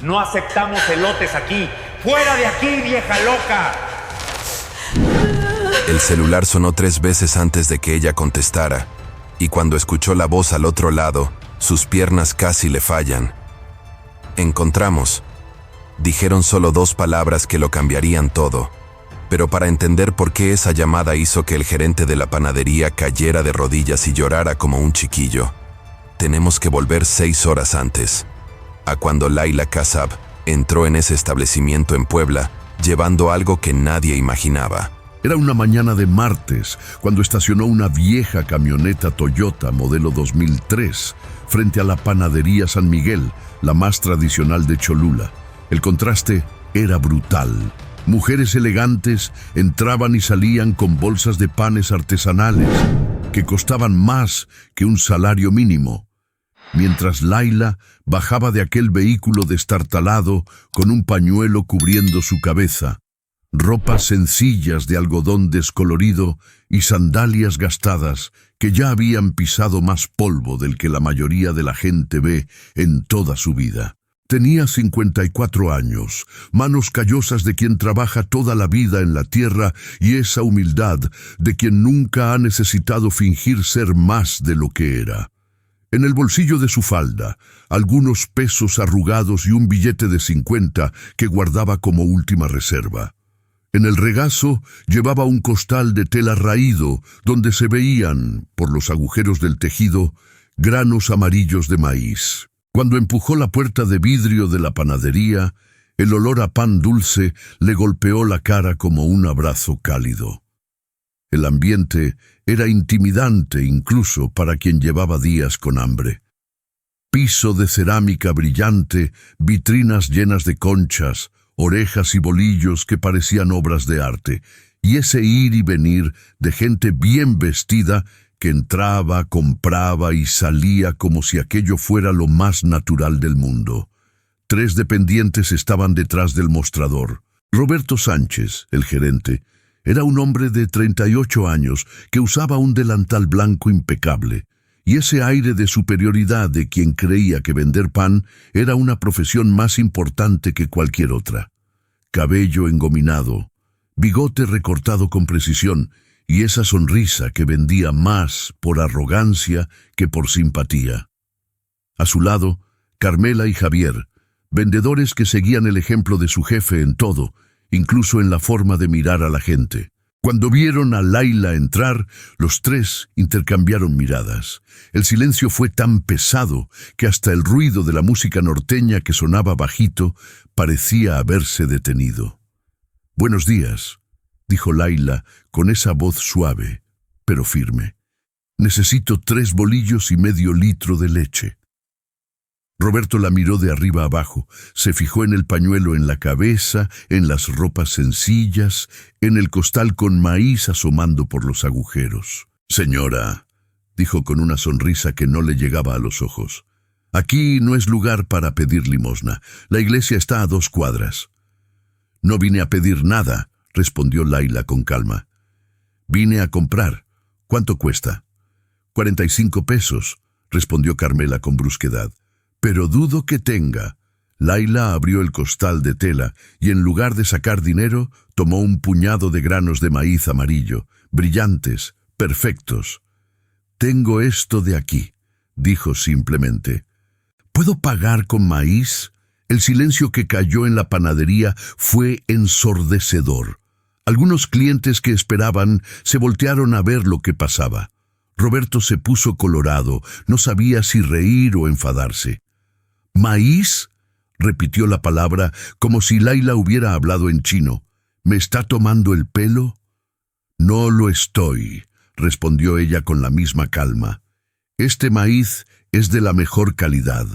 No aceptamos elotes aquí. ¡Fuera de aquí, vieja loca! El celular sonó 3 veces antes de que ella contestara, y cuando escuchó la voz al otro lado, sus piernas casi le fallan. Encontramos. Dijeron solo 2 palabras que lo cambiarían todo, pero para entender por qué esa llamada hizo que el gerente de la panadería cayera de rodillas y llorara como un chiquillo, tenemos que volver 6 horas antes, a cuando Laila Kassab entró en ese establecimiento en Puebla, llevando algo que nadie imaginaba. Era una mañana de martes, cuando estacionó una vieja camioneta Toyota modelo 2003 frente a la panadería San Miguel, la más tradicional de Cholula. El contraste era brutal. Mujeres elegantes entraban y salían con bolsas de panes artesanales que costaban más que un salario mínimo, mientras Laila bajaba de aquel vehículo destartalado con un pañuelo cubriendo su cabeza, ropas sencillas de algodón descolorido y sandalias gastadas que ya habían pisado más polvo del que la mayoría de la gente ve en toda su vida. Tenía 54 años, manos callosas de quien trabaja toda la vida en la tierra y esa humildad de quien nunca ha necesitado fingir ser más de lo que era. En el bolsillo de su falda, algunos pesos arrugados y un billete de 50 que guardaba como última reserva. En el regazo llevaba un costal de tela raído donde se veían, por los agujeros del tejido, granos amarillos de maíz. Cuando empujó la puerta de vidrio de la panadería, el olor a pan dulce le golpeó la cara como un abrazo cálido. El ambiente era intimidante incluso para quien llevaba días con hambre. Piso de cerámica brillante, vitrinas llenas de conchas, orejas y bolillos que parecían obras de arte, y ese ir y venir de gente bien vestida que entraba, compraba y salía como si aquello fuera lo más natural del mundo. 3 dependientes estaban detrás del mostrador. Roberto Sánchez, el gerente, era un hombre de 38 años que usaba un delantal blanco impecable, y ese aire de superioridad de quien creía que vender pan era una profesión más importante que cualquier otra. Cabello engominado, bigote recortado con precisión, y esa sonrisa que vendía más por arrogancia que por simpatía. A su lado, Carmela y Javier, vendedores que seguían el ejemplo de su jefe en todo, incluso en la forma de mirar a la gente. Cuando vieron a Laila entrar, los 3 intercambiaron miradas. El silencio fue tan pesado que hasta el ruido de la música norteña que sonaba bajito parecía haberse detenido. «Buenos días», dijo Laila con esa voz suave, pero firme. «Necesito 3 bolillos y medio litro de leche». Roberto la miró de arriba abajo, se fijó en el pañuelo en la cabeza, en las ropas sencillas, en el costal con maíz asomando por los agujeros. «Señora», dijo con una sonrisa que no le llegaba a los ojos, «aquí no es lugar para pedir limosna. La iglesia está a 2 cuadras». «No vine a pedir nada», respondió Laila con calma. «Vine a comprar. ¿Cuánto cuesta?» 45 pesos, respondió Carmela con brusquedad. «Pero dudo que tenga». Laila abrió el costal de tela y en lugar de sacar dinero, tomó un puñado de granos de maíz amarillo, brillantes, perfectos. «Tengo esto de aquí», dijo simplemente. «¿Puedo pagar con maíz?» El silencio que cayó en la panadería fue ensordecedor. Algunos clientes que esperaban se voltearon a ver lo que pasaba. Roberto se puso colorado, no sabía si reír o enfadarse. «¿Maíz?», repitió la palabra como si Laila hubiera hablado en chino. «¿Me está tomando el pelo?» «No lo estoy», respondió ella con la misma calma. «Este maíz es de la mejor calidad.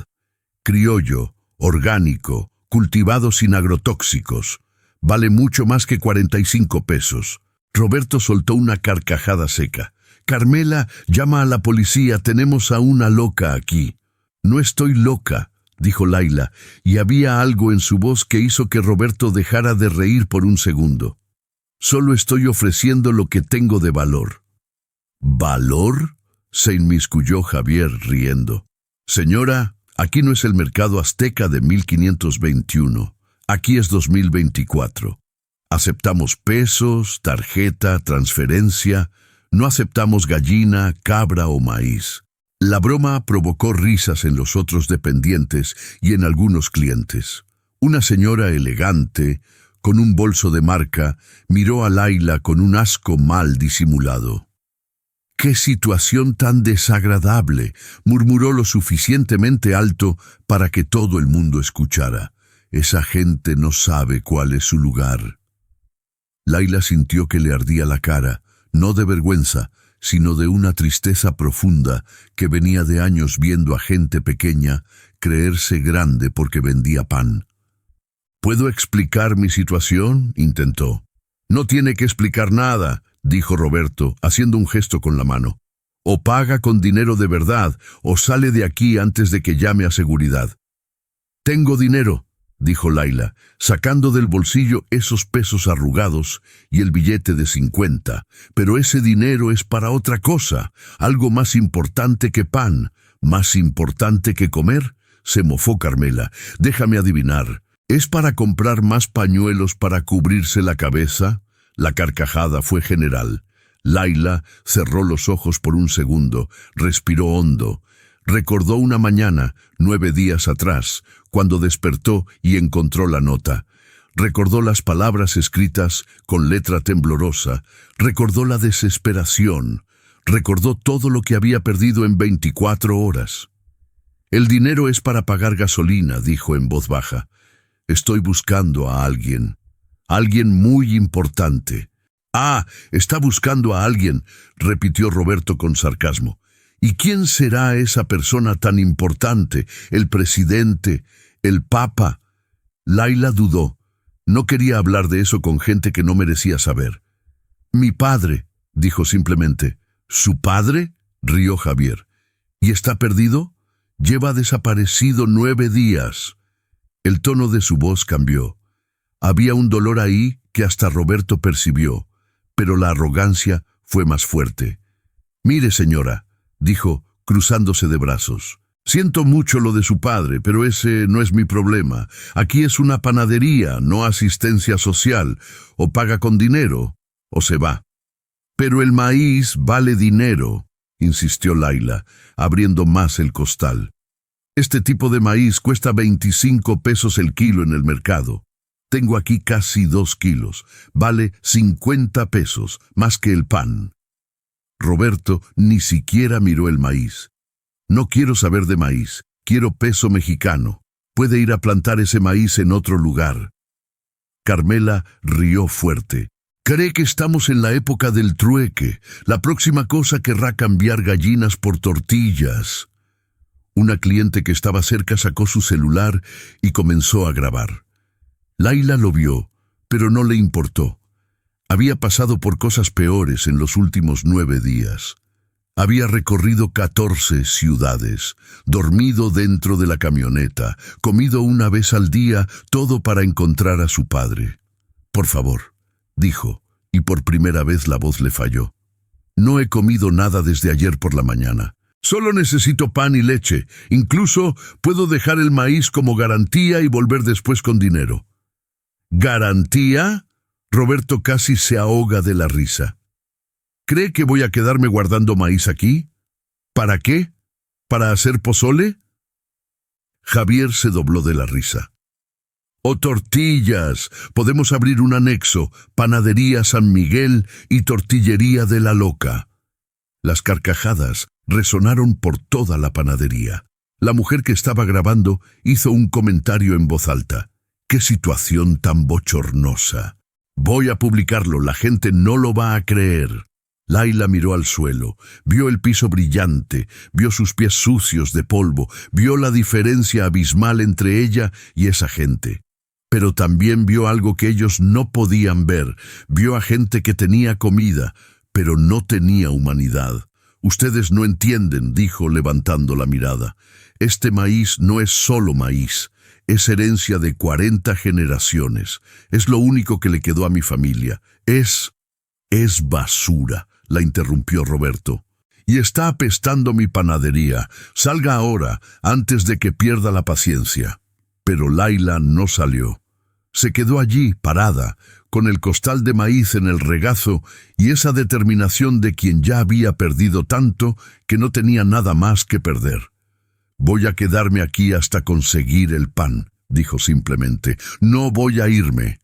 Criollo, orgánico, cultivado sin agrotóxicos. Vale mucho más que 45 pesos». Roberto soltó una carcajada seca. «Carmela, llama a la policía, tenemos a una loca aquí». «No estoy loca», dijo Laila, y había algo en su voz que hizo que Roberto dejara de reír por un segundo. «Solo estoy ofreciendo lo que tengo de valor». «¿Valor?», se inmiscuyó Javier riendo. «Señora, Aquí no es el mercado azteca de 1521. Aquí es 2024. Aceptamos pesos, tarjeta, transferencia. No aceptamos gallina, cabra o maíz. La broma provocó risas en los otros dependientes y en algunos clientes. Una señora elegante, con un bolso de marca, miró a Laila con un asco mal disimulado. «¡Qué situación tan desagradable!», murmuró lo suficientemente alto para que todo el mundo escuchara. «Esa gente no sabe cuál es su lugar». Laila sintió que le ardía la cara, no de vergüenza, sino de una tristeza profunda que venía de años viendo a gente pequeña creerse grande porque vendía pan. «¿Puedo explicar mi situación?», intentó. «No tiene que explicar nada», dijo Roberto, haciendo un gesto con la mano. «O paga con dinero de verdad, o sale de aquí antes de que llame a seguridad». «Tengo dinero», dijo Laila, sacando del bolsillo esos pesos arrugados y el billete de 50, «pero ese dinero es para otra cosa, algo más importante que pan, más importante que comer». Se mofó Carmela. «Déjame adivinar, ¿es para comprar más pañuelos para cubrirse la cabeza?» La carcajada fue general. Laila cerró los ojos por un segundo, respiró hondo. Recordó una mañana, 9 días atrás, cuando despertó y encontró la nota. Recordó las palabras escritas con letra temblorosa. Recordó la desesperación. Recordó todo lo que había perdido en 24 horas. «El dinero es para pagar gasolina», dijo en voz baja. «Estoy buscando a alguien. Alguien muy importante». «Ah, está buscando a alguien», repitió Roberto con sarcasmo. «¿Y quién será esa persona tan importante? ¿El presidente? ¿El papa?» Laila dudó. No quería hablar de eso con gente que no merecía saber. «Mi padre», dijo simplemente. «¿Su padre?», rió Javier. «¿Y está perdido? Lleva desaparecido 9 días». El tono de su voz cambió. Había un dolor ahí que hasta Roberto percibió, pero la arrogancia fue más fuerte. «Mire, señora», dijo, cruzándose de brazos. «Siento mucho lo de su padre, pero ese no es mi problema. Aquí es una panadería, no asistencia social. O paga con dinero, o se va». «Pero el maíz vale dinero», insistió Laila, abriendo más el costal. «Este tipo de maíz cuesta 25 pesos el kilo en el mercado. Tengo aquí casi 2 kilos. Vale 50 pesos, más que el pan». Roberto ni siquiera miró el maíz. «No quiero saber de maíz, quiero peso mexicano. Puede ir a plantar ese maíz en otro lugar». Carmela rió fuerte. «Cree que estamos en la época del trueque. La próxima cosa querrá cambiar gallinas por tortillas». Una cliente que estaba cerca sacó su celular y comenzó a grabar. Laila lo vio, pero no le importó. Había pasado por cosas peores en los últimos 9 días. Había recorrido 14 ciudades, dormido dentro de la camioneta, comido una vez al día, todo para encontrar a su padre. «Por favor», dijo, y por primera vez la voz le falló. «No he comido nada desde ayer por la mañana. Solo necesito pan y leche. Incluso puedo dejar el maíz como garantía y volver después con dinero». «¿Garantía?». Roberto casi se ahoga de la risa. «¿Cree que voy a quedarme guardando maíz aquí? ¿Para qué? ¿Para hacer pozole?». Javier se dobló de la risa. «O tortillas. Podemos abrir un anexo, Panadería San Miguel y Tortillería de la Loca». Las carcajadas resonaron por toda la panadería. La mujer que estaba grabando hizo un comentario en voz alta. «¡Qué situación tan bochornosa! Voy a publicarlo, la gente no lo va a creer». Laila miró al suelo, vio el piso brillante, vio sus pies sucios de polvo, vio la diferencia abismal entre ella y esa gente. Pero también vio algo que ellos no podían ver, vio a gente que tenía comida, pero no tenía humanidad. «Ustedes no entienden», dijo levantando la mirada. «Este maíz no es solo maíz. Es herencia de 40 generaciones. Es lo único que le quedó a mi familia. Es basura», la interrumpió Roberto. y está apestando mi panadería. Salga ahora, antes de que pierda la paciencia. Pero Laila no salió. Se quedó allí, parada, con el costal de maíz en el regazo y esa determinación de quien ya había perdido tanto que no tenía nada más que perder. «Voy a quedarme aquí hasta conseguir el pan», dijo simplemente. «No voy a irme».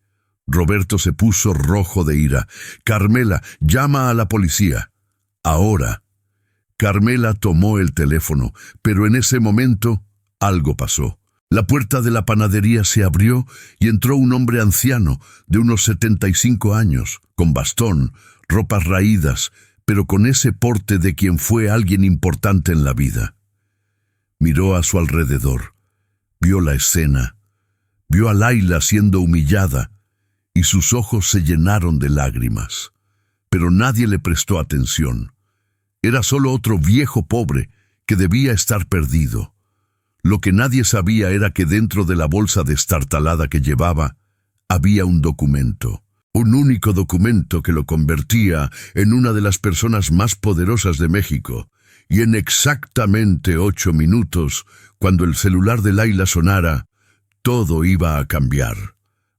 Roberto se puso rojo de ira. «Carmela, llama a la policía». «Ahora». Carmela tomó el teléfono, pero en ese momento algo pasó. La puerta de la panadería se abrió y entró un hombre anciano, de unos 75 años, con bastón, ropas raídas, pero con ese porte de quien fue alguien importante en la vida. Miró a su alrededor, vio la escena, vio a Laila siendo humillada, y sus ojos se llenaron de lágrimas. Pero nadie le prestó atención. Era solo otro viejo pobre que debía estar perdido. Lo que nadie sabía era que dentro de la bolsa destartalada que llevaba había un documento. Un único documento que lo convertía en una de las personas más poderosas de México. Y en exactamente 8 minutos, cuando el celular de Laila sonara, todo iba a cambiar.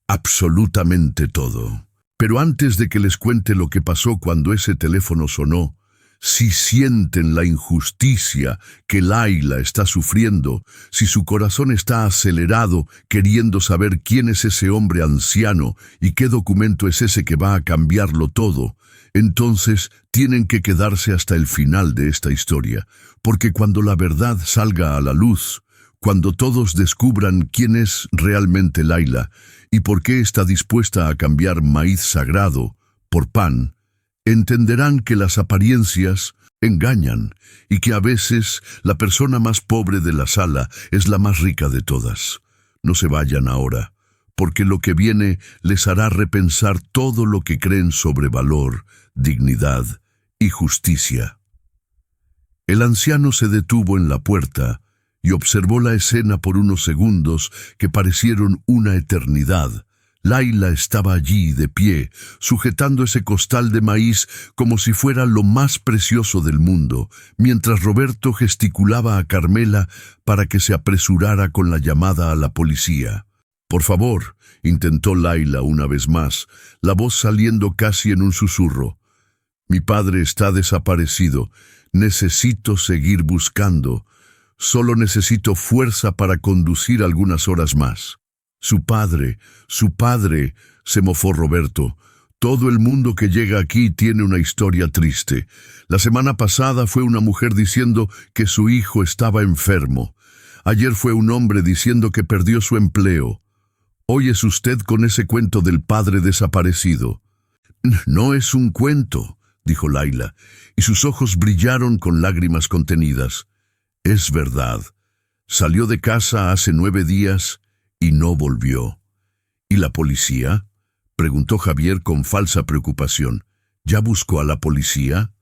Absolutamente todo. Pero antes de que les cuente lo que pasó cuando ese teléfono sonó, si sienten la injusticia que Laila está sufriendo, si su corazón está acelerado queriendo saber quién es ese hombre anciano y qué documento es ese que va a cambiarlo todo, entonces tienen que quedarse hasta el final de esta historia, porque cuando la verdad salga a la luz, cuando todos descubran quién es realmente Laila y por qué está dispuesta a cambiar maíz sagrado por pan, entenderán que las apariencias engañan y que a veces la persona más pobre de la sala es la más rica de todas. No se vayan ahora, porque lo que viene les hará repensar todo lo que creen sobre valor, dignidad y justicia. El anciano se detuvo en la puerta y observó la escena por unos segundos que parecieron una eternidad. Laila estaba allí, de pie, sujetando ese costal de maíz como si fuera lo más precioso del mundo, mientras Roberto gesticulaba a Carmela para que se apresurara con la llamada a la policía. «Por favor», intentó Laila una vez más, la voz saliendo casi en un susurro. «Mi padre está desaparecido. Necesito seguir buscando. Solo necesito fuerza para conducir algunas horas más». Su padre, se mofó Roberto. Todo el mundo que llega aquí tiene una historia triste. La semana pasada fue una mujer diciendo que su hijo estaba enfermo. Ayer fue un hombre diciendo que perdió su empleo. Hoy es usted con ese cuento del padre desaparecido. «No es un cuento», dijo Laila, y sus ojos brillaron con lágrimas contenidas. «Es verdad. Salió de casa hace 9 días y no volvió». «¿Y la policía?», preguntó Javier con falsa preocupación. «¿Ya buscó a la policía?».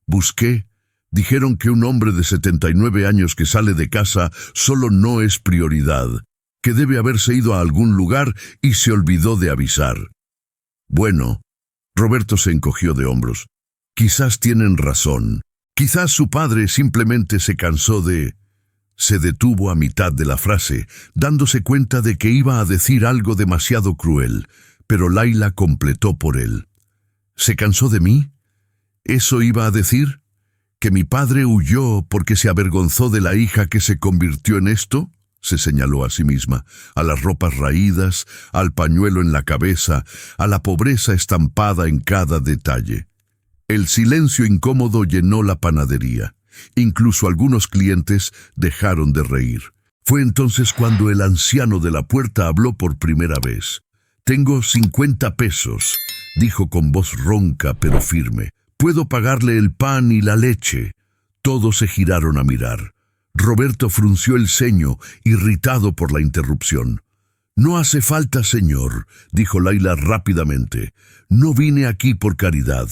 «Busqué. Dijeron que un hombre de 79 años que sale de casa solo no es prioridad, que debe haberse ido a algún lugar y se olvidó de avisar». «Bueno», Roberto se encogió de hombros, «quizás tienen razón. Quizás su padre simplemente se cansó de...». Se detuvo a mitad de la frase, dándose cuenta de que iba a decir algo demasiado cruel, pero Laila completó por él. «¿Se cansó de mí? ¿Eso iba a decir? ¿Que mi padre huyó porque se avergonzó de la hija que se convirtió en esto?», se señaló a sí misma, a las ropas raídas, al pañuelo en la cabeza, a la pobreza estampada en cada detalle. El silencio incómodo llenó la panadería. Incluso algunos clientes dejaron de reír. Fue entonces cuando el anciano de la puerta habló por primera vez. «Tengo 50 pesos», dijo con voz ronca pero firme. «Puedo pagarle el pan y la leche». Todos se giraron a mirar. Roberto frunció el ceño, irritado por la interrupción. «No hace falta, señor», dijo Laila rápidamente. «No vine aquí por caridad».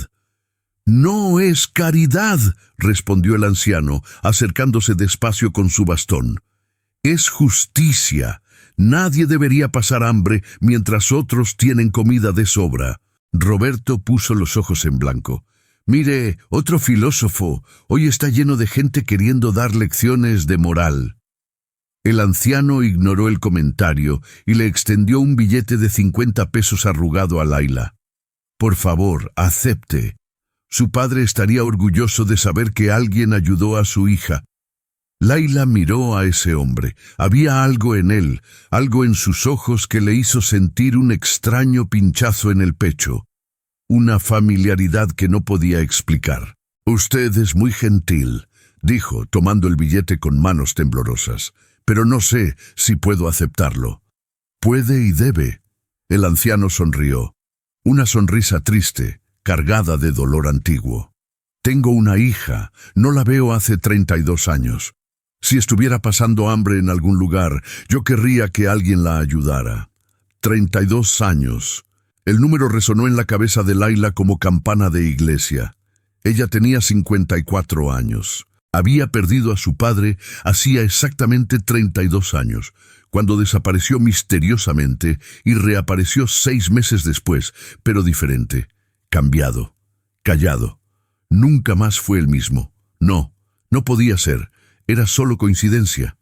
«No es caridad», respondió el anciano, acercándose despacio con su bastón. «Es justicia. Nadie debería pasar hambre mientras otros tienen comida de sobra». Roberto puso los ojos en blanco. Mire, otro filósofo. Hoy está lleno de gente queriendo dar lecciones de moral. El anciano ignoró el comentario y le extendió un billete de 50 pesos arrugado a Laila. Por favor, acepte. Su padre estaría orgulloso de saber que alguien ayudó a su hija. Laila miró a ese hombre. Había algo en él, algo en sus ojos que le hizo sentir un extraño pinchazo en el pecho. Una familiaridad que no podía explicar. «Usted es muy gentil», dijo, tomando el billete con manos temblorosas. «Pero no sé si puedo aceptarlo». «Puede y debe». El anciano sonrió. Una sonrisa triste, cargada de dolor antiguo. «Tengo una hija. No la veo hace 32 años. Si estuviera pasando hambre en algún lugar, yo querría que alguien la ayudara». 32 años. El número resonó en la cabeza de Laila como campana de iglesia. Ella tenía 54 años. Había perdido a su padre hacía exactamente 32 años, cuando desapareció misteriosamente y reapareció 6 meses después, pero diferente, cambiado, callado. Nunca más fue el mismo. No podía ser. Era solo coincidencia.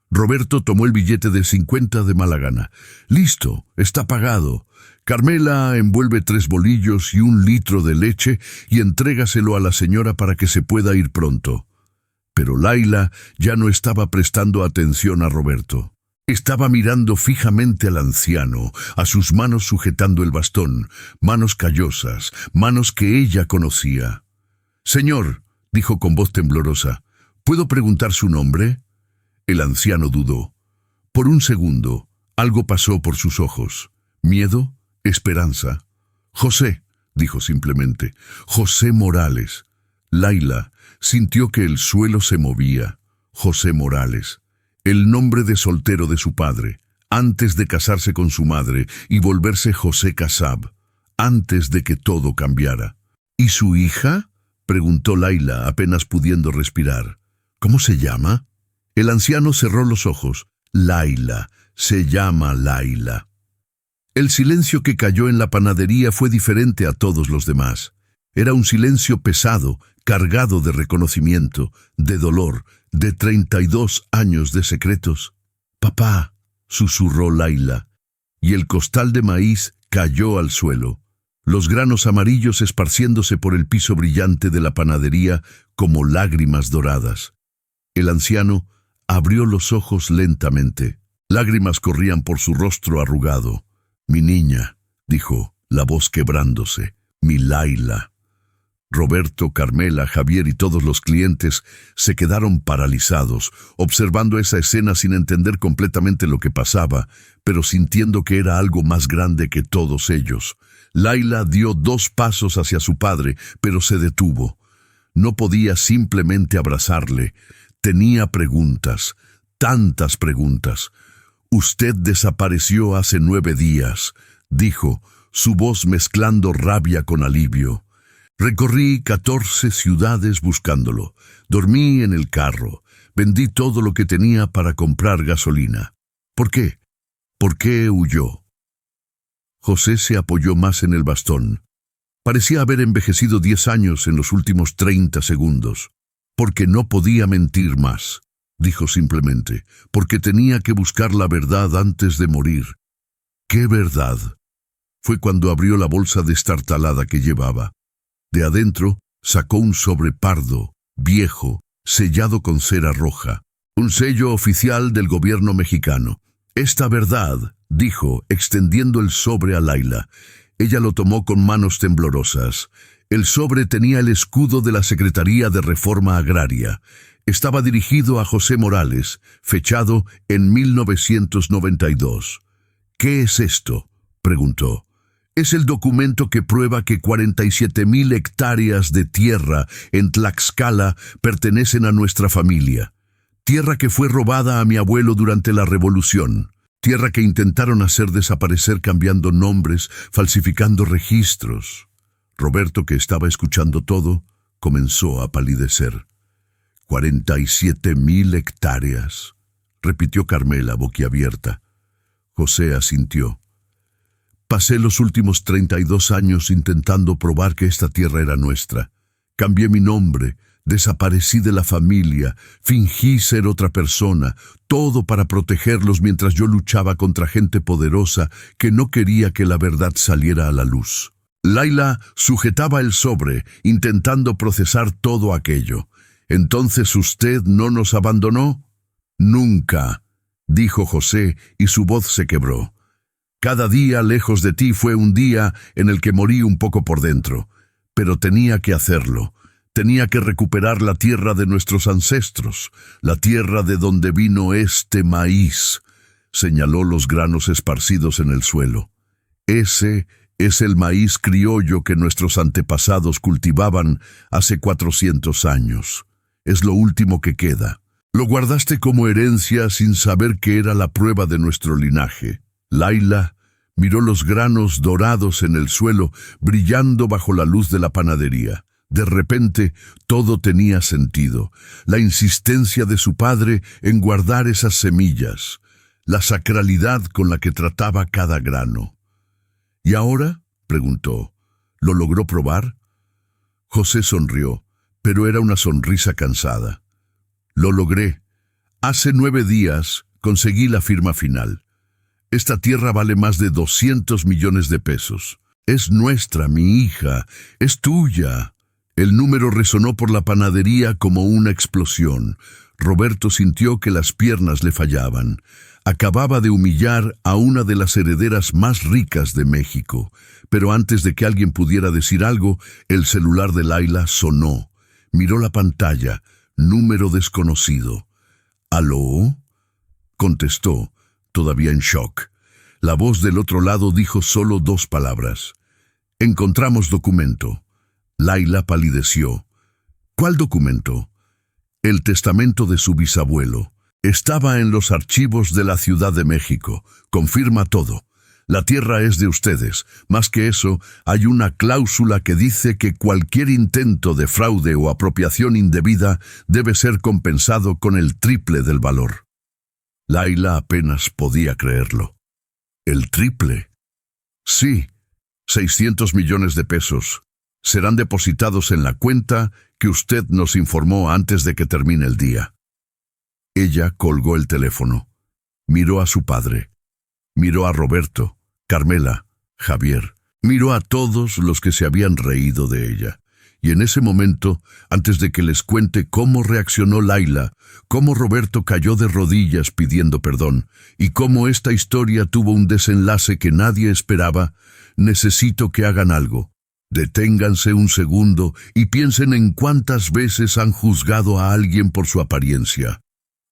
Roberto tomó el billete de 50 de mala gana. «Listo, está pagado. Carmela envuelve 3 bolillos y 1 litro de leche y entrégaselo a la señora para que se pueda ir pronto». Pero Laila ya no estaba prestando atención a Roberto. Estaba mirando fijamente al anciano, a sus manos sujetando el bastón, manos callosas, manos que ella conocía. «Señor», dijo con voz temblorosa, «¿puedo preguntar su nombre?» El anciano dudó. Por un segundo, algo pasó por sus ojos. ¿Miedo? ¿Esperanza? «José», dijo simplemente, «José Morales». Laila sintió que el suelo se movía. José Morales, el nombre de soltero de su padre, antes de casarse con su madre y volverse José Casab, antes de que todo cambiara. «¿Y su hija?», preguntó Laila, apenas pudiendo respirar. «¿Cómo se llama?». El anciano cerró los ojos. «Laila, se llama Laila». El silencio que cayó en la panadería fue diferente a todos los demás. Era un silencio pesado, cargado de reconocimiento, de dolor, de 32 años de secretos. «Papá», susurró Laila, y el costal de maíz cayó al suelo, los granos amarillos esparciéndose por el piso brillante de la panadería como lágrimas doradas. El anciano abrió los ojos lentamente. Lágrimas corrían por su rostro arrugado. «Mi niña», dijo, la voz quebrándose, «mi Laila». Roberto, Carmela, Javier y todos los clientes se quedaron paralizados, observando esa escena sin entender completamente lo que pasaba, pero sintiendo que era algo más grande que todos ellos. Laila dio 2 pasos hacia su padre, pero se detuvo. No podía simplemente abrazarle. Tenía preguntas, tantas preguntas. «Usted desapareció hace 9 días», dijo, su voz mezclando rabia con alivio. «Recorrí 14 ciudades buscándolo. Dormí en el carro. Vendí todo lo que tenía para comprar gasolina. ¿Por qué? ¿Por qué huyó?». José se apoyó más en el bastón. Parecía haber envejecido 10 años en los últimos 30 segundos. «Porque no podía mentir más», dijo simplemente, «porque tenía que buscar la verdad antes de morir». «¿Qué verdad?». Fue cuando abrió la bolsa destartalada que llevaba. De adentro sacó un sobre pardo, viejo, sellado con cera roja, un sello oficial del gobierno mexicano. «Esta verdad», dijo, extendiendo el sobre a Laila. Ella lo tomó con manos temblorosas. El sobre tenía el escudo de la Secretaría de Reforma Agraria. Estaba dirigido a José Morales, fechado en 1992. «¿Qué es esto?», preguntó. «Es el documento que prueba que 47,000 hectáreas de tierra en Tlaxcala pertenecen a nuestra familia. Tierra que fue robada a mi abuelo durante la Revolución. Tierra que intentaron hacer desaparecer cambiando nombres, falsificando registros». Roberto, que estaba escuchando todo, comenzó a palidecer. 47,000 hectáreas, repitió Carmela, boquiabierta. José asintió. Pasé los últimos 32 años intentando probar que esta tierra era nuestra. Cambié mi nombre, desaparecí de la familia, fingí ser otra persona, todo para protegerlos mientras yo luchaba contra gente poderosa que no quería que la verdad saliera a la luz. Laila sujetaba el sobre, intentando procesar todo aquello. «¿Entonces usted no nos abandonó?» «Nunca», dijo José, y su voz se quebró. «Cada día lejos de ti fue un día en el que morí un poco por dentro, pero tenía que hacerlo. Tenía que recuperar la tierra de nuestros ancestros, la tierra de donde vino este maíz», señaló los granos esparcidos en el suelo. «Ese es el maíz criollo que nuestros antepasados cultivaban hace 400 años. Es lo último que queda. Lo guardaste como herencia sin saber que era la prueba de nuestro linaje». Laila miró los granos dorados en el suelo, brillando bajo la luz de la panadería. De repente, todo tenía sentido. La insistencia de su padre en guardar esas semillas, la sacralidad con la que trataba cada grano. «¿Y ahora?», preguntó. «¿Lo logró probar?». José sonrió, pero era una sonrisa cansada. «Lo logré. Hace 9 días conseguí la firma final. Esta tierra vale más de 200 millones de pesos. Es nuestra, mi hija, es tuya». El número resonó por la panadería como una explosión. Roberto sintió que las piernas le fallaban. Acababa de humillar a una de las herederas más ricas de México. Pero antes de que alguien pudiera decir algo, el celular de Laila sonó. Miró la pantalla. Número desconocido. «¿Aló?», contestó, todavía en shock. La voz del otro lado dijo solo 2 palabras. «Encontramos documento». Laila palideció. «¿Cuál documento?». «El testamento de su bisabuelo. Estaba en los archivos de la Ciudad de México. Confirma todo. La tierra es de ustedes. Más que eso, hay una cláusula que dice que cualquier intento de fraude o apropiación indebida debe ser compensado con el triple del valor». Laila apenas podía creerlo. «¿El triple?». «Sí, 600 millones de pesos. Serán depositados en la cuenta que usted nos informó antes de que termine el día». Ella colgó el teléfono. Miró a su padre. Miró a Roberto, Carmela, Javier. Miró a todos los que se habían reído de ella. Y en ese momento, antes de que les cuente cómo reaccionó Laila, cómo Roberto cayó de rodillas pidiendo perdón, y cómo esta historia tuvo un desenlace que nadie esperaba, necesito que hagan algo. Deténganse un segundo y piensen en cuántas veces han juzgado a alguien por su apariencia.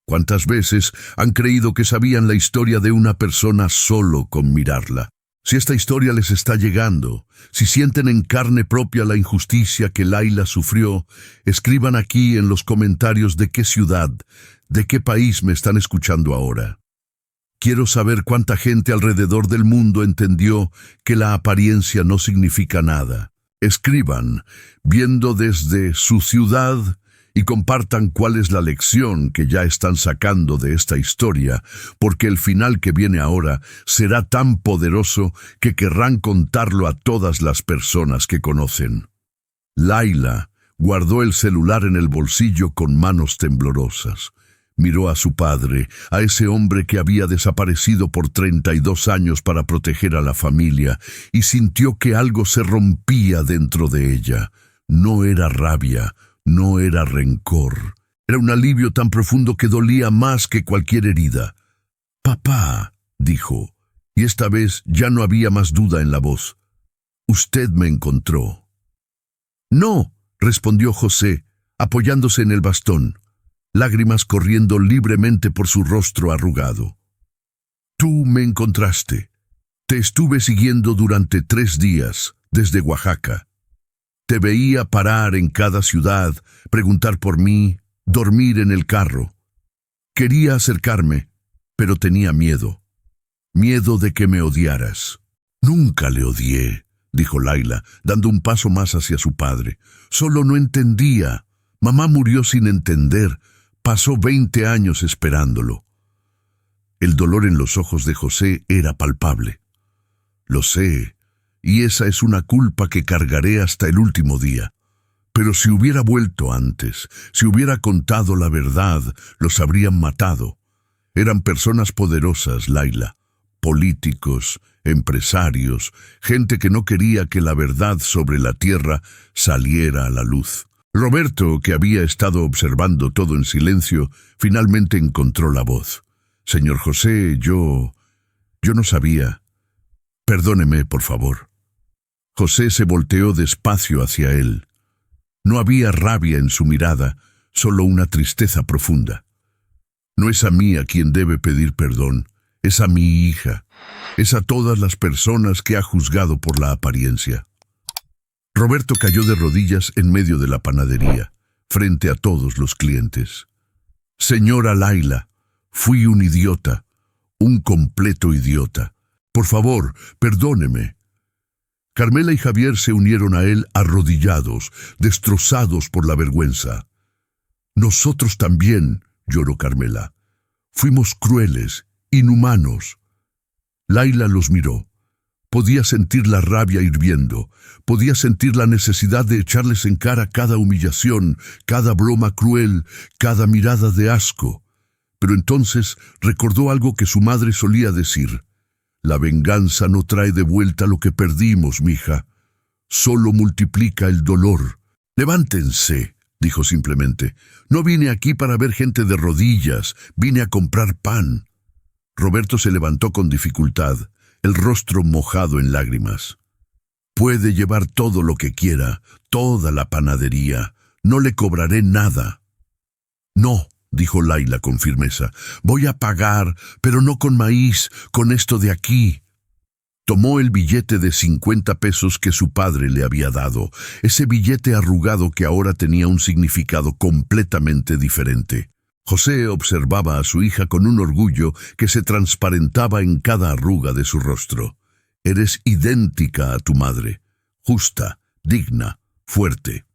Cuántas veces han creído que sabían la historia de una persona solo con mirarla. Si esta historia les está llegando, si sienten en carne propia la injusticia que Laila sufrió, escriban aquí en los comentarios de qué ciudad, de qué país me están escuchando ahora. Quiero saber cuánta gente alrededor del mundo entendió que la apariencia no significa nada. Escriban, viendo desde su ciudad, y compartan cuál es la lección que ya están sacando de esta historia, porque el final que viene ahora será tan poderoso que querrán contarlo a todas las personas que conocen. Laila guardó el celular en el bolsillo con manos temblorosas. Miró a su padre, a ese hombre que había desaparecido por 32 años para proteger a la familia, y sintió que algo se rompía dentro de ella. No era rabia, no era rencor. Era un alivio tan profundo que dolía más que cualquier herida. «Papá», dijo, y esta vez ya no había más duda en la voz. «Usted me encontró». «No», respondió José, apoyándose en el bastón, lágrimas corriendo libremente por su rostro arrugado. «Tú me encontraste. Te estuve siguiendo durante 3 días, desde Oaxaca. Te veía parar en cada ciudad, preguntar por mí, dormir en el carro. Quería acercarme, pero tenía miedo. Miedo de que me odiaras». «Nunca le odié», dijo Laila, dando un paso más hacia su padre. «Solo no entendía. Mamá murió sin entender. Pasó 20 años esperándolo». El dolor en los ojos de José era palpable. «Lo sé, y esa es una culpa que cargaré hasta el último día. Pero si hubiera vuelto antes, si hubiera contado la verdad, los habrían matado. Eran personas poderosas, Laila, políticos, empresarios, gente que no quería que la verdad sobre la tierra saliera a la luz. Roberto, que había estado observando todo en silencio, finalmente encontró la voz. «Señor José, yo no sabía. Perdóneme, por favor». José se volteó despacio hacia él. No había rabia en su mirada, solo una tristeza profunda. «No es a mí a quien debe pedir perdón, es a mi hija, es a todas las personas que ha juzgado por la apariencia». Roberto cayó de rodillas en medio de la panadería, frente a todos los clientes. «Señora Laila, fui un idiota, un completo idiota. Por favor, perdóneme». Carmela y Javier se unieron a él arrodillados, destrozados por la vergüenza. «Nosotros también», lloró Carmela. «Fuimos crueles, inhumanos». Laila los miró. Podía sentir la rabia hirviendo, podía sentir la necesidad de echarles en cara cada humillación, cada broma cruel, cada mirada de asco. Pero entonces recordó algo que su madre solía decir. «La venganza no trae de vuelta lo que perdimos, mija. Solo multiplica el dolor». «Levántense», dijo simplemente. «No vine aquí para ver gente de rodillas, vine a comprar pan». Roberto se levantó con dificultad, el rostro mojado en lágrimas. «Puede llevar todo lo que quiera, toda la panadería. No le cobraré nada». «No», dijo Laila con firmeza. «Voy a pagar, pero no con maíz, con esto de aquí». Tomó el billete de 50 pesos que su padre le había dado, ese billete arrugado que ahora tenía un significado completamente diferente. José observaba a su hija con un orgullo que se transparentaba en cada arruga de su rostro. «Eres idéntica a tu madre, justa, digna, fuerte».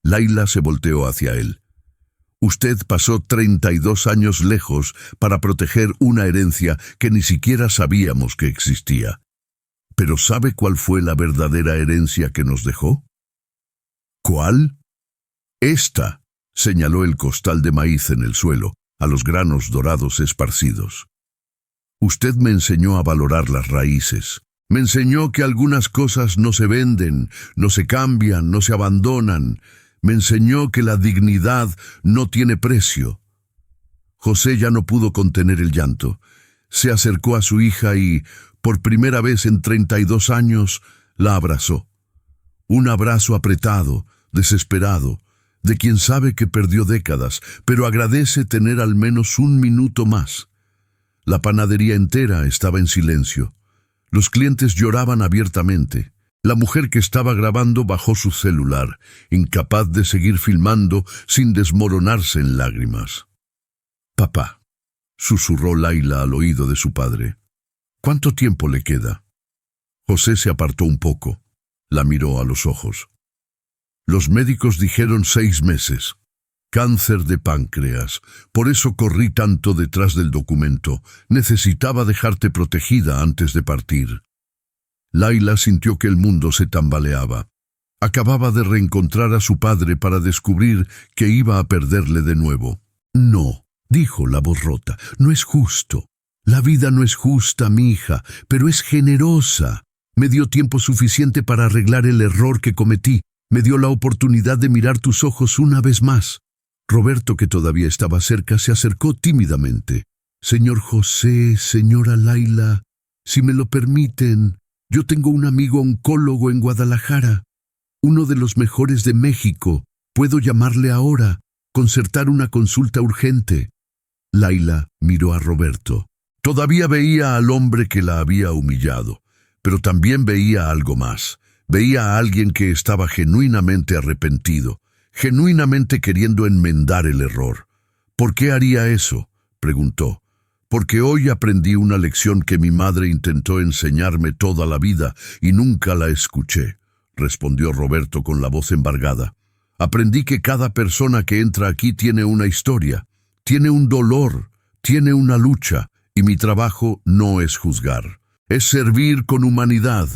Laila se volteó hacia él. «Usted pasó 32 años lejos para proteger una herencia que ni siquiera sabíamos que existía. ¿Pero sabe cuál fue la verdadera herencia que nos dejó?» «¿Cuál?» «Esta», señaló el costal de maíz en el suelo, a los granos dorados esparcidos. «Usted me enseñó a valorar las raíces. Me enseñó que algunas cosas no se venden, no se cambian, no se abandonan. Me enseñó que la dignidad no tiene precio». José ya no pudo contener el llanto. Se acercó a su hija y, por primera vez en 32 años, la abrazó. Un abrazo apretado, desesperado, de quien sabe que perdió décadas, pero agradece tener al menos un minuto más. La panadería entera estaba en silencio. Los clientes lloraban abiertamente. La mujer que estaba grabando bajó su celular, incapaz de seguir filmando sin desmoronarse en lágrimas. «Papá», susurró Laila al oído de su padre, «¿cuánto tiempo le queda?» José se apartó un poco. La miró a los ojos. «Los médicos dijeron 6 meses. Cáncer de páncreas. Por eso corrí tanto detrás del documento. Necesitaba dejarte protegida antes de partir». Laila sintió que el mundo se tambaleaba. Acababa de reencontrar a su padre para descubrir que iba a perderle de nuevo. «No», dijo la voz rota, «no es justo. La vida no es justa, mi hija, pero es generosa. Me dio tiempo suficiente para arreglar el error que cometí. Me dio la oportunidad de mirar tus ojos una vez más». Roberto, que todavía estaba cerca, se acercó tímidamente. «Señor José, señora Laila, si me lo permiten, yo tengo un amigo oncólogo en Guadalajara, uno de los mejores de México. Puedo llamarle ahora, concertar una consulta urgente». Laila miró a Roberto. Todavía veía al hombre que la había humillado, pero también veía algo más. Veía a alguien que estaba genuinamente arrepentido, genuinamente queriendo enmendar el error. «¿Por qué haría eso?», preguntó. «Porque hoy aprendí una lección que mi madre intentó enseñarme toda la vida y nunca la escuché», respondió Roberto con la voz embargada. «Aprendí que cada persona que entra aquí tiene una historia, tiene un dolor, tiene una lucha, y mi trabajo no es juzgar, es servir con humanidad.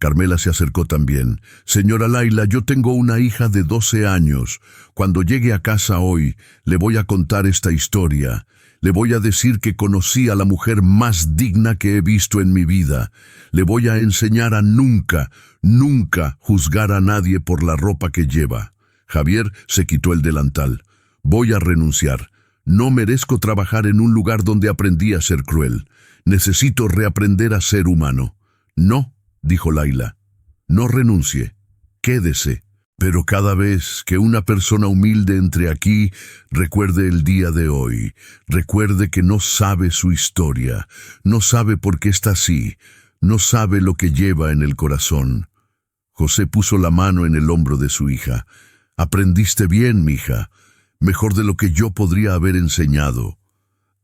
Carmela se acercó también. Señora Laila, yo tengo una hija de 12 años. Cuando llegue a casa hoy, le voy a contar esta historia. Le voy a decir que conocí a la mujer más digna que he visto en mi vida. Le voy a enseñar a nunca, nunca juzgar a nadie por la ropa que lleva. Javier se quitó el delantal. Voy a renunciar. No merezco trabajar en un lugar donde aprendí a ser cruel. Necesito reaprender a ser humano. No, dijo Laila. No renuncie. Quédese. Pero cada vez que una persona humilde entre aquí, recuerde el día de hoy. Recuerde que no sabe su historia. No sabe por qué está así. No sabe lo que lleva en el corazón. José puso la mano en el hombro de su hija. Aprendiste bien, mija. Mejor de lo que yo podría haber enseñado.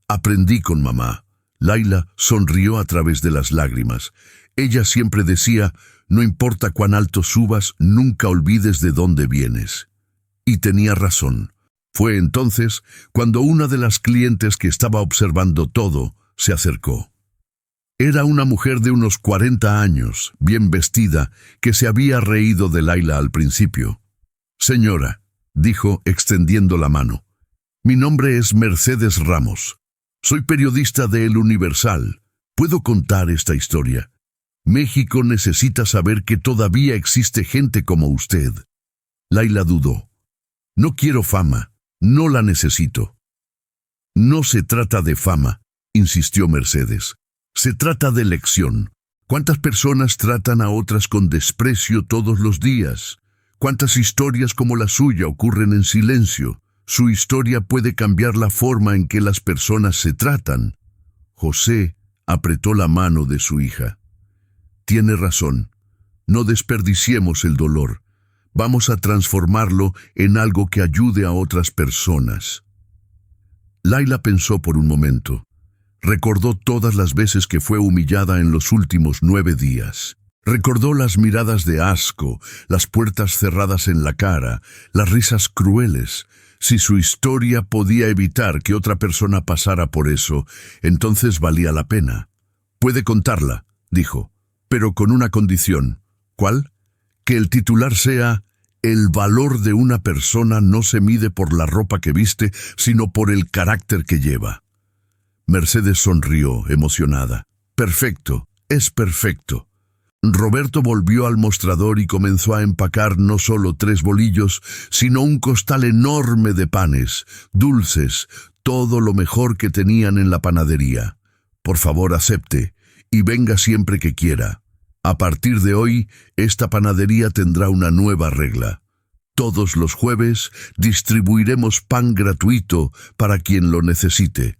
Aprendí con mamá. Laila sonrió a través de las lágrimas. Ella siempre decía, no importa cuán alto subas, nunca olvides de dónde vienes. Y tenía razón. Fue entonces cuando una de las clientes que estaba observando todo se acercó. Era una mujer de unos 40 años, bien vestida, que se había reído de Laila al principio. Señora, dijo extendiendo la mano, mi nombre es Mercedes Ramos. Soy periodista de El Universal. ¿Puedo contar esta historia? México necesita saber que todavía existe gente como usted. Laila dudó. No quiero fama, no la necesito. No se trata de fama, insistió Mercedes. Se trata de lección. ¿Cuántas personas tratan a otras con desprecio todos los días? ¿Cuántas historias como la suya ocurren en silencio? Su historia puede cambiar la forma en que las personas se tratan. José apretó la mano de su hija. Tiene razón. No desperdiciemos el dolor. Vamos a transformarlo en algo que ayude a otras personas. Laila pensó por un momento. Recordó todas las veces que fue humillada en los últimos 9 días. Recordó las miradas de asco, las puertas cerradas en la cara, las risas crueles. Si su historia podía evitar que otra persona pasara por eso, entonces valía la pena. Puede contarla, dijo, pero con una condición. ¿Cuál? Que el titular sea «El valor de una persona no se mide por la ropa que viste, sino por el carácter que lleva». Mercedes sonrió, emocionada. «Perfecto, es perfecto». Roberto volvió al mostrador y comenzó a empacar no solo 3 bolillos, sino un costal enorme de panes, dulces, todo lo mejor que tenían en la panadería. Por favor, acepte, y venga siempre que quiera. A partir de hoy, esta panadería tendrá una nueva regla. Todos los jueves distribuiremos pan gratuito para quien lo necesite,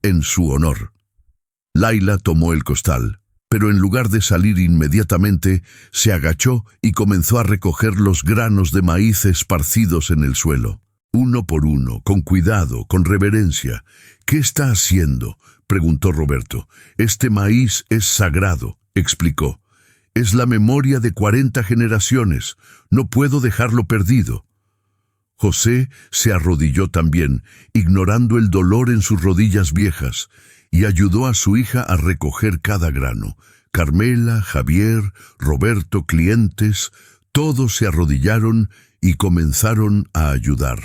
en su honor. Laila tomó el costal, pero en lugar de salir inmediatamente, se agachó y comenzó a recoger los granos de maíz esparcidos en el suelo. Uno por uno, con cuidado, con reverencia. «¿Qué está haciendo?», preguntó Roberto. «Este maíz es sagrado», explicó. «Es la memoria de 40 generaciones. No puedo dejarlo perdido». José se arrodilló también, ignorando el dolor en sus rodillas viejas, y ayudó a su hija a recoger cada grano. Carmela, Javier, Roberto, clientes, todos se arrodillaron y comenzaron a ayudar.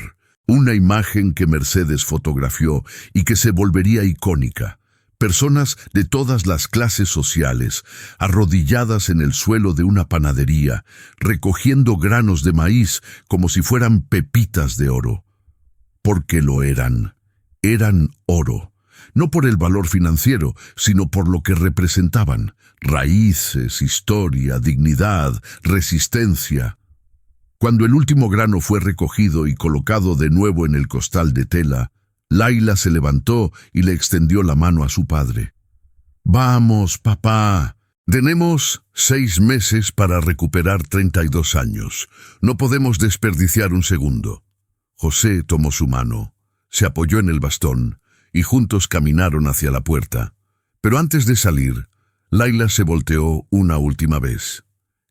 Una imagen que Mercedes fotografió y que se volvería icónica. Personas de todas las clases sociales, arrodilladas en el suelo de una panadería, recogiendo granos de maíz como si fueran pepitas de oro. Porque lo eran. Eran oro. No por el valor financiero, sino por lo que representaban. Raíces, historia, dignidad, resistencia. Cuando el último grano fue recogido y colocado de nuevo en el costal de tela, Laila se levantó y le extendió la mano a su padre. «Vamos, papá. Tenemos 6 meses para recuperar 32 años. No podemos desperdiciar un segundo». José tomó su mano, se apoyó en el bastón y juntos caminaron hacia la puerta. Pero antes de salir, Laila se volteó una última vez.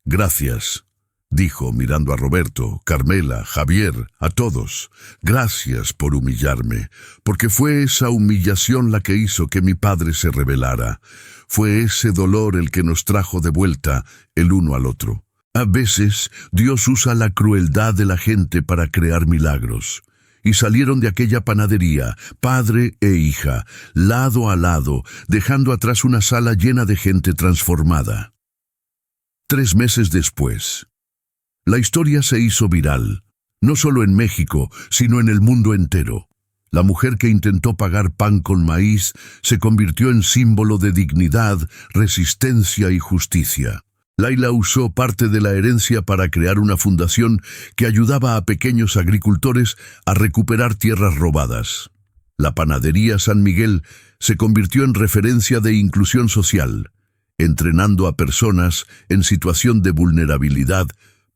«Gracias. dijo mirando a Roberto, Carmela, Javier, a todos. Gracias por humillarme, porque fue esa humillación la que hizo que mi padre se rebelara. Fue ese dolor el que nos trajo de vuelta el uno al otro. A veces Dios usa la crueldad de la gente para crear milagros. Y salieron de aquella panadería, padre e hija, lado a lado, dejando atrás una sala llena de gente transformada. 3 meses después, la historia se hizo viral, no solo en México, sino en el mundo entero. La mujer que intentó pagar pan con maíz se convirtió en símbolo de dignidad, resistencia y justicia. Laila usó parte de la herencia para crear una fundación que ayudaba a pequeños agricultores a recuperar tierras robadas. La panadería San Miguel se convirtió en referencia de inclusión social, entrenando a personas en situación de vulnerabilidad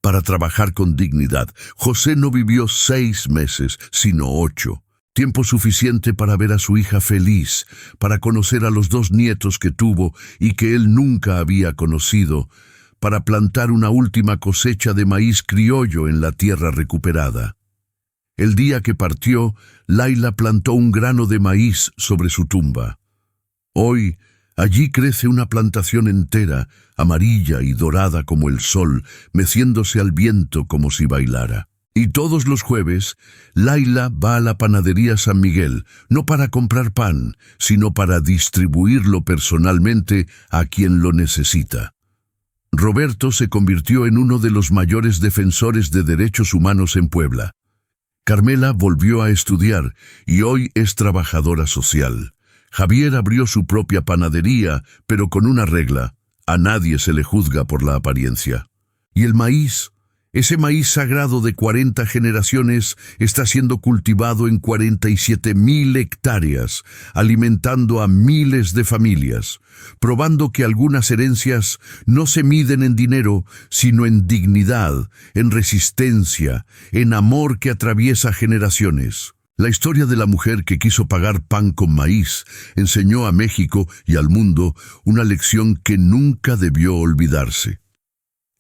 para trabajar con dignidad. José no vivió 6 meses, sino 8. Tiempo suficiente para ver a su hija feliz, para conocer a los 2 nietos que tuvo y que él nunca había conocido, para plantar una última cosecha de maíz criollo en la tierra recuperada. El día que partió, Laila plantó un grano de maíz sobre su tumba. Hoy, allí crece una plantación entera, amarilla y dorada como el sol, meciéndose al viento como si bailara. Y todos los jueves, Laila va a la panadería San Miguel, no para comprar pan, sino para distribuirlo personalmente a quien lo necesita. Roberto se convirtió en uno de los mayores defensores de derechos humanos en Puebla. Carmela volvió a estudiar y hoy es trabajadora social. Javier abrió su propia panadería, pero con una regla: a nadie se le juzga por la apariencia. Y el maíz, ese maíz sagrado de 40 generaciones, está siendo cultivado en 47,000 hectáreas, alimentando a miles de familias, probando que algunas herencias no se miden en dinero, sino en dignidad, en resistencia, en amor que atraviesa generaciones. La historia de la mujer que quiso pagar pan con maíz enseñó a México y al mundo una lección que nunca debió olvidarse.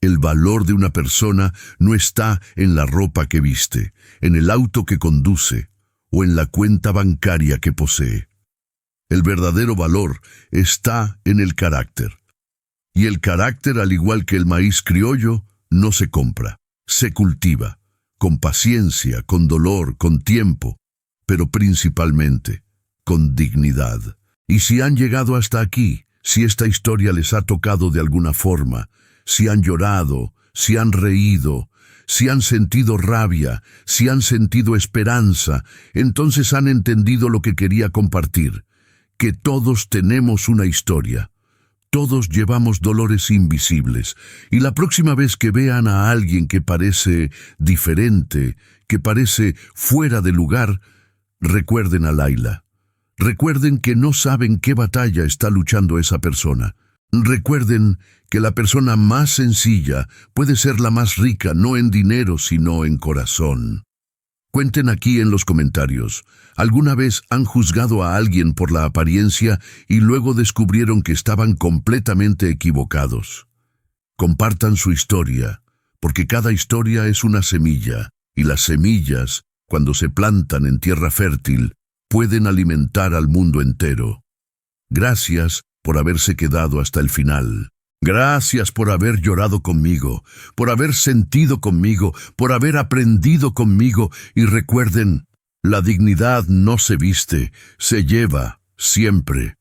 El valor de una persona no está en la ropa que viste, en el auto que conduce o en la cuenta bancaria que posee. El verdadero valor está en el carácter. Y el carácter, al igual que el maíz criollo, no se compra, se cultiva, con paciencia, con dolor, con tiempo, pero principalmente con dignidad. Y si han llegado hasta aquí, si esta historia les ha tocado de alguna forma, si han llorado, si han reído, si han sentido rabia, si han sentido esperanza, entonces han entendido lo que quería compartir, que todos tenemos una historia. Todos llevamos dolores invisibles, y la próxima vez que vean a alguien que parece diferente, que parece fuera de lugar, recuerden a Laila. Recuerden que no saben qué batalla está luchando esa persona. Recuerden que la persona más sencilla puede ser la más rica, no en dinero, sino en corazón. Cuenten aquí en los comentarios, ¿alguna vez han juzgado a alguien por la apariencia y luego descubrieron que estaban completamente equivocados? Compartan su historia, porque cada historia es una semilla, y las semillas, cuando se plantan en tierra fértil, pueden alimentar al mundo entero. Gracias por haberse quedado hasta el final. Gracias por haber llorado conmigo, por haber sentido conmigo, por haber aprendido conmigo. Y recuerden, la dignidad no se viste, se lleva siempre.